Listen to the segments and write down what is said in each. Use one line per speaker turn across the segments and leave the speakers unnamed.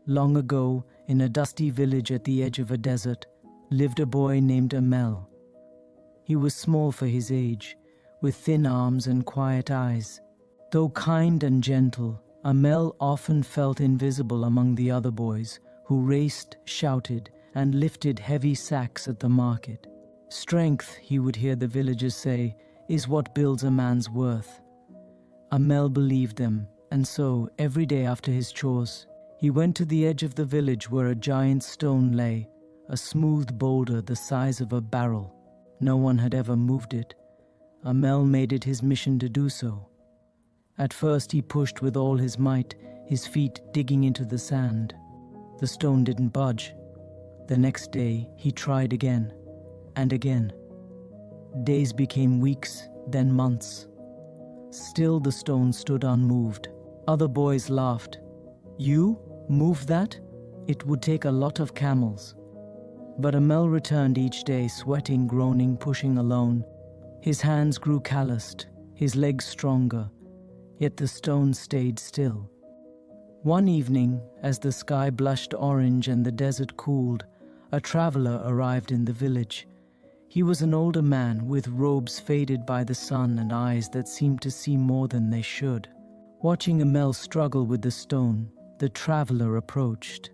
Long ago, in a dusty village at the edge of a desert, lived a boy named Amel. He was small for his age, with thin arms and quiet eyes. Though kind and gentle, Amel often felt invisible among the other boys who raced, shouted, and lifted heavy sacks at the market. Strength, he would hear the villagers say, is what builds a man's worth. Amel believed them, and so, every day after his chores, he went to the edge of the village where a giant stone lay, a smooth boulder the size of a barrel. No one had ever moved it. Amel made it his mission to do so. At first he pushed with all his might, his feet digging into the sand. The stone didn't budge. The next day he tried again, and again. Days became weeks, then months. Still the stone stood unmoved. Other boys laughed. "You? Move that? It would take a lot of camels." But Amel returned each day, sweating, groaning, pushing alone. His hands grew calloused, his legs stronger, yet the stone stayed still. One evening, as the sky blushed orange and the desert cooled, a traveler arrived in the village. He was an older man with robes faded by the sun and eyes that seemed to see more than they should. Watching Amel struggle with the stone, the traveler approached.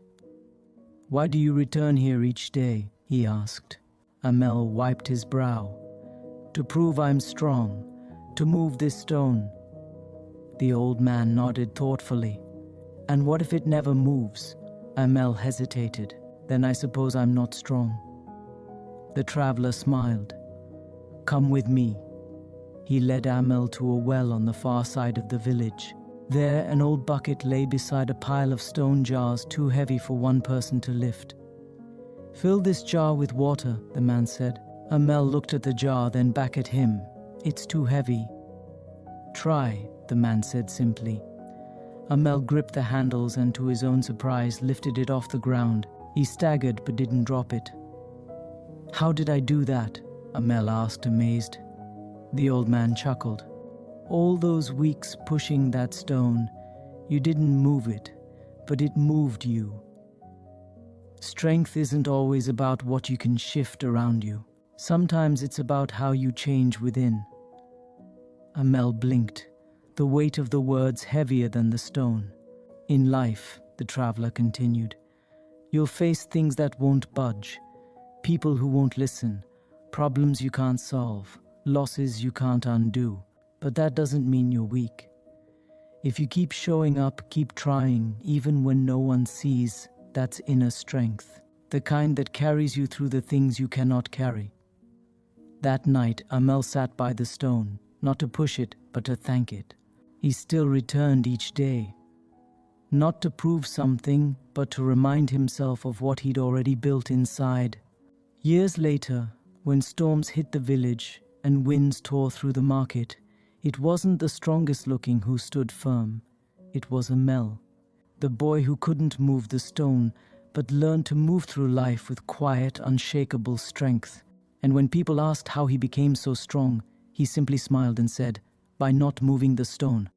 "Why do you return here each day?" he asked. Amel wiped his brow. "To prove I'm strong, to move this stone." The old man nodded thoughtfully. "And what if it never moves?" Amel hesitated. "Then I suppose I'm not strong." The traveler smiled. "Come with me." He led Amel to a well on the far side of the village. There, an old bucket lay beside a pile of stone jars too heavy for one person to lift. "Fill this jar with water," the man said. Amel looked at the jar, then back at him. "It's too heavy." "Try," the man said simply. Amel gripped the handles and, to his own surprise, lifted it off the ground. He staggered but didn't drop it. "How did I do that?" Amel asked, amazed. The old man chuckled. "All those weeks pushing that stone, you didn't move it, but it moved you. Strength isn't always about what you can shift around you. Sometimes it's about how you change within." Amel blinked, the weight of the words heavier than the stone. "In life," the traveler continued, "you'll face things that won't budge, people who won't listen, problems you can't solve, losses you can't undo. But that doesn't mean you're weak. If you keep showing up, keep trying, even when no one sees, that's inner strength, the kind that carries you through the things you cannot carry." That night, Amel sat by the stone, not to push it, but to thank it. He still returned each day, not to prove something, but to remind himself of what he'd already built inside. Years later, when storms hit the village and winds tore through the market, it wasn't the strongest looking who stood firm. It was Amel, the boy who couldn't move the stone, but learned to move through life with quiet, unshakable strength. And when people asked how he became so strong, he simply smiled and said, "By not moving the stone."